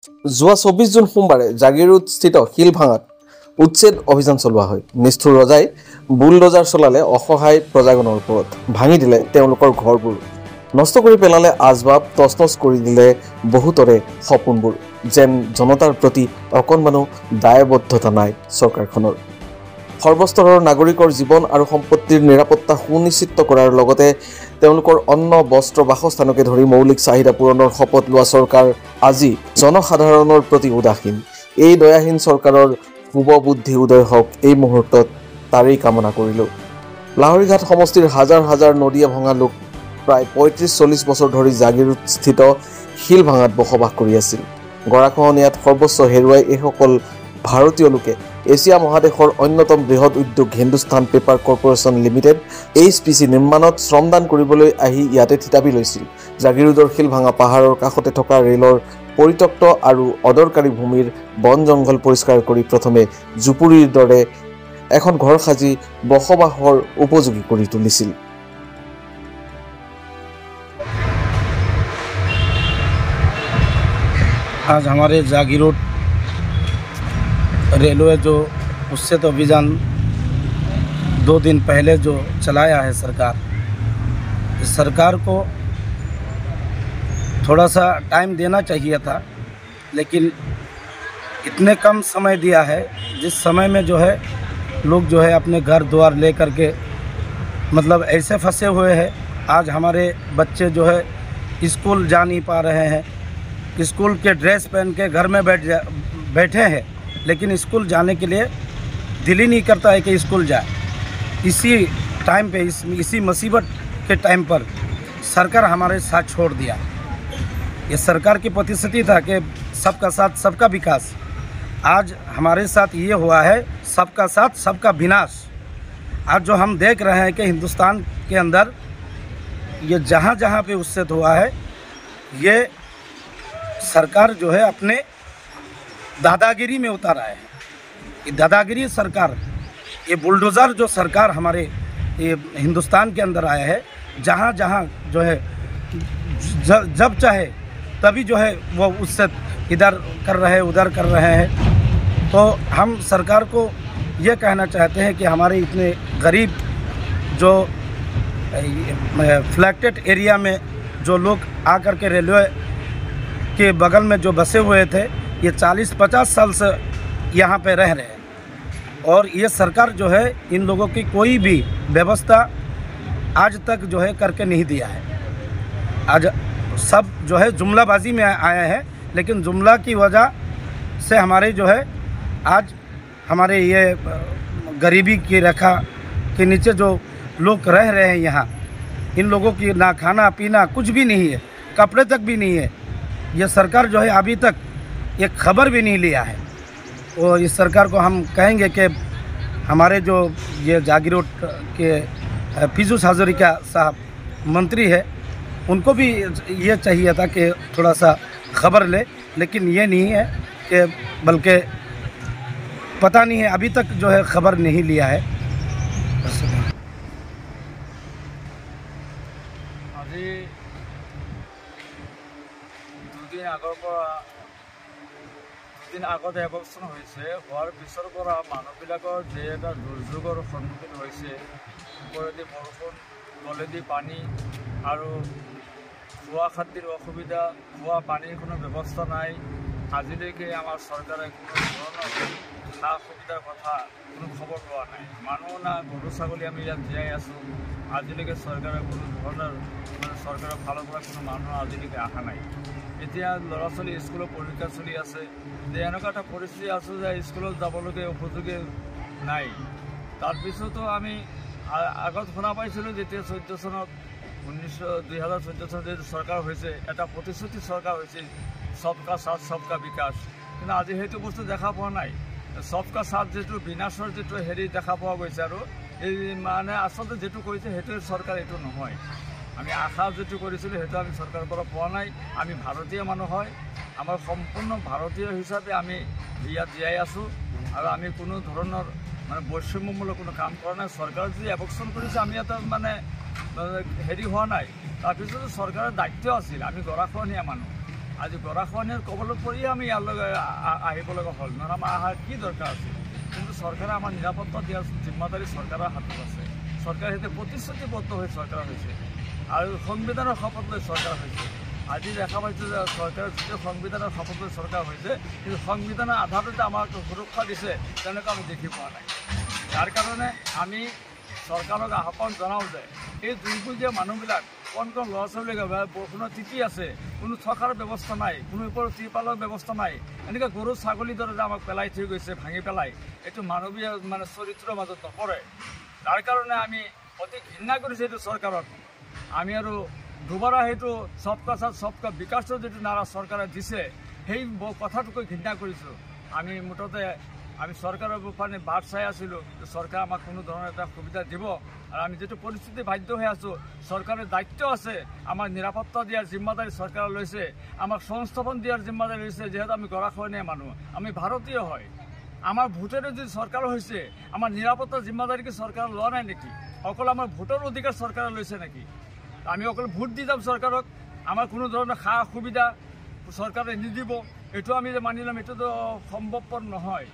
যোৱা 24 জুন সোমবাৰে জাগিৰোডস্থিত শিলভাঙাত উচ্ছেদ অভিযান চলোৱা হয়। নিষ্ঠুৰ ৰজাই বুলডোজাৰ চলালে অসহায় প্ৰজাগণৰ ওপৰত, ভাঙি দিলে তেওঁলোকৰ ঘৰবোৰ, নষ্ট কৰি পেলালে আচবাব, তছনছ কৰি দিলে বহুতৰে সপোনবোৰ। যেন জনতাৰ প্ৰতি অকণমানো দায়বদ্ধতা নাই চৰকাৰখনৰ। সৰ্বস্তৰৰ নাগৰিকৰ জীৱন আৰু সম্পত্তিৰ নিৰাপত্তা সুনিশ্চিত কৰাৰ লগতে তেওঁলোকৰ অন্ন, বস্ত্ৰ, বাসস্থানকে ধৰি মৌলিক চাহিদা পূৰণৰ শপত লোৱা চৰকাৰ আজি জনসাধাৰণৰ প্ৰতি উদাসীন। এই দয়াহীন চৰকাৰৰ শুভ বুদ্ধি উদয় হওক এই মুহূৰ্তত, তাৰেই কামনা কৰিলোঁ। লাহৰীঘাট সমষ্টিৰ হাজাৰ হাজাৰ নদীয়ে ভঙা লোক প্ৰায় ৩৫-৪০ বছৰ ধৰি জাগিৰোডস্থিত শিলভাঙাত বসবাস কৰি আছিল। গৰাখহনীয়াত সৰ্বস্ব হেৰুৱাই এইসকল ভাৰতীয় লোকে এছিয়া মহাদেশৰ অন্যতম বৃহৎ উদ্যোগ Hindustan paper corporation limited HPC নিৰ্মাণত শ্ৰমদান কৰিবলৈ আহি ইয়াতে থিতাপি লৈছিল। জাগিৰোডৰ শিলভাঙা পাহাৰৰ কাষতে থকা ৰেলৰ পৰিত্যক্ত আৰু অদৰকাৰী ভূমিৰ বন জংঘল পৰিষ্কাৰ কৰি প্ৰথমে জুপুৰিৰ দৰে এখন ঘৰ সাজি বসবাসৰ উপযোগী কৰি তুলিছিল। आज हमारे जागीरोड रेलवे जो उच्ছেদ अभियान 2 दिन पहले जो चलाया है सरकार को थोड़ा सा टाइम देना चाहिए था, लेकिन इतने कम समय दिया है जिस समय में जो है लोग जो है अपने घर द्वार ले करके मतलब ऐसे फंसे हुए हैं। आज हमारे बच्चे जो है स्कूल जा नहीं पा रहे हैं, स्कूल के ड्रेस पहन के घर में बैठे हैं, लेकिन स्कूल जाने के लिए दिल ही नहीं करता है कि स्कूल जाए। इसी टाइम पे इसी मुसीबत के टाइम पर सरकार हमारे साथ छोड़ दिया। ये सरकार की प्रतिश्रुति था कि सबका साथ सबका विकास। आज हमारे साथ ये हुआ है सबका साथ सबका विनाश। आज जो हम देख रहे हैं कि हिंदुस्तान के अंदर ये जहाँ जहाँ पे उच्ছেদ हुआ है, ये सरकार जो है अपने दादागिरी में उतारा है। ये दादागिरी सरकार, ये बुलडोज़र जो सरकार हमारे ये हिंदुस्तान के अंदर आया है, जहाँ जहाँ जो है जब चाहे तभी जो है वो उच्ছেদ इधर कर रहे हैं उधर कर रहे हैं। तो हम सरकार को ये कहना चाहते हैं कि हमारे इतने गरीब जो फ्लैटेड एरिया में जो लोग आकर के रेलवे के बगल में जो बसे हुए थे, ये 40-50 साल से यहाँ पे रह रहे हैं, और ये सरकार जो है इन लोगों की कोई भी व्यवस्था आज तक जो है करके नहीं दिया है। आज सब जो है जुमलाबाजी में आए हैं, लेकिन जुमला की वजह से हमारे जो है आज हमारे ये गरीबी की रेखा के नीचे जो लोग रह रहे हैं यहाँ, इन लोगों की ना खाना पीना कुछ भी नहीं है, कपड़े तक भी नहीं है। ये सरकार जो है अभी तक एक खबर भी नहीं लिया है। और इस सरकार को हम कहेंगे कि हमारे जो ये जागीरोड के पीयूष हजारिका साहब मंत्री है, उनको भी ये चाहिए था कि थोड़ा सा खबर ले, लेकिन ये नहीं है कि बल्कि पता नहीं है, अभी तक जो है खबर नहीं लिया है। দুদিন আগত এবছৰ হৈছে, হোৱাৰ পিছৰ পৰা মানুহবিলাকৰ যে এটা দুৰ্যোগৰ সন্মুখীন হৈছে, ওপৰেদি বৰষুণ, তলেদি পানী আৰু খোৱা খাদ্যৰ অসুবিধা, খোৱা পানীৰ কোনো ব্যৱস্থা নাই। আজিলৈকে আমাৰ চৰকাৰে কোনো ধৰণৰ সা সুবিধাৰ কথা কোনো খবৰ লোৱা নাই। মানুহ না গৰু ছাগলী আমি ইয়াত জীয়াই আছোঁ, আজিলৈকে চৰকাৰে কোনো ধৰণৰ চৰকাৰৰ ফালৰ পৰা কোনো মানুহ আজিলৈকে অহা নাই। এতিয়া ল'ৰা ছোৱালী স্কুলৰ পৰীক্ষা চলি আছে, যে এনেকুৱা এটা পৰিস্থিতি আছোঁ যে স্কুলত যাবলৈকে উপযোগী নাই। তাৰপিছতো আমি আগত শুনা পাইছিলোঁ যেতিয়া 14 চনত 2014 চনত যেতিয়া চৰকাৰ হৈছে, এটা প্ৰতিশ্ৰুতি চৰকাৰ হৈছিল সবকা সাথ সবকা বিকাশ, কিন্তু আজি সেইটো বস্তু দেখা পোৱা নাই। সবকা সাথ যিটো বিনাশৰ যিটো হেৰি দেখা পোৱা গৈছে, আৰু এই মানে আচলতে যিটো কৰিছে সেইটো চৰকাৰ এইটো নহয়। আমি আশা যেটো কৰিছিলোঁ সেইটো আমি চৰকাৰৰ পৰা পোৱা নাই। আমি ভাৰতীয় মানুহ হয়, আমাৰ সম্পূৰ্ণ ভাৰতীয় হিচাপে আমি ইয়াত জীয়াই আছোঁ, আৰু আমি কোনো ধৰণৰ মানে বৈষম্যমূলক কোনো কাম কৰা নাই। চৰকাৰে যদি এবছৰ কৰিছে, আমি এটা মানে হেৰি হোৱা নাই। তাৰপিছতো চৰকাৰৰ দায়িত্ব আছিল, আমি গৰাখহনীয়া মানুহ, আজি গৰাখহনীয়াৰ কবলত পৰিয়ে আমি ইয়ালৈ আহিব লগা হ'ল, নহ'লে আমাৰ অহাৰ কি দৰকাৰ আছে। কিন্তু চৰকাৰে আমাৰ নিৰাপত্তা দিয়াৰ জিম্মাদাৰী চৰকাৰৰ হাতত আছে। চৰকাৰে সেইটো প্ৰতিশ্ৰুতিবদ্ধ হৈ চৰকাৰ হৈছে আৰু সংবিধানৰ শপত লৈ চৰকাৰ হৈছে। আজি দেখা পাইছোঁ যে চৰকাৰে যিটো সংবিধানৰ শপত লৈ চৰকাৰ হৈছে, কিন্তু সংবিধানৰ আধাৰতে আমাক সুৰক্ষা দিছে তেনেকুৱা আমি দেখি পোৱা নাই। যাৰ কাৰণে আমি চৰকাৰক আহ্বান জনাওঁ যে এই দুৰ্ভোগীয়া মানুহবিলাক কণ কণ ল'ৰা ছোৱালীক বৰষুণত তিতি আছে, কোনো থকাৰ ব্যৱস্থা নাই, কোনো ওপৰত ত্ৰিপালৰ ব্যৱস্থা নাই, এনেকৈ গৰু ছাগলীৰ দৰে আমাক পেলাই থৈ গৈছে ভাঙি পেলাই, এইটো মানৱীয় চৰিত্ৰৰ মাজত নপৰে। তাৰ কাৰণে আমি অতি ঘৃণা কৰিছোঁ এইটো চৰকাৰক। আমি আৰু দুবাৰা সেইটো সবকা সাথ সবকা বিকাশৰ যিটো নাৰা চৰকাৰে দিছে সেই কথাটোকৈ ঘৃণা কৰিছোঁ। আমি মুঠতে আমি চৰকাৰৰ মানে বাট চাই আছিলোঁ যে চৰকাৰে আমাক কোনো ধৰণৰ এটা সুবিধা দিব, আৰু আমি যিটো পৰিস্থিতি বাধ্য হৈ আছোঁ, চৰকাৰৰ দায়িত্ব আছে, আমাৰ নিৰাপত্তা দিয়াৰ জিম্মাদাৰী চৰকাৰে লৈছে, আমাক সংস্থাপন দিয়াৰ জিম্মাদাৰী লৈছে। যিহেতু আমি গৰাখহনীয়া মানুহ, আমি ভাৰতীয় হয়, আমাৰ ভোটেৰে যদি চৰকাৰ হৈছে, আমাৰ নিৰাপত্তাৰ জিম্মাদাৰী কি চৰকাৰে লোৱা নাই নেকি? অকল আমাৰ ভোটৰ অধিকাৰ চৰকাৰে লৈছে নেকি? আমি অকল ভোট দি যাম চৰকাৰক, আমাৰ কোনো ধৰণৰ সা সুবিধা চৰকাৰে নিদিব, এইটো আমি যে মানি ল'ম, এইটোতো সম্ভৱপৰ নহয়।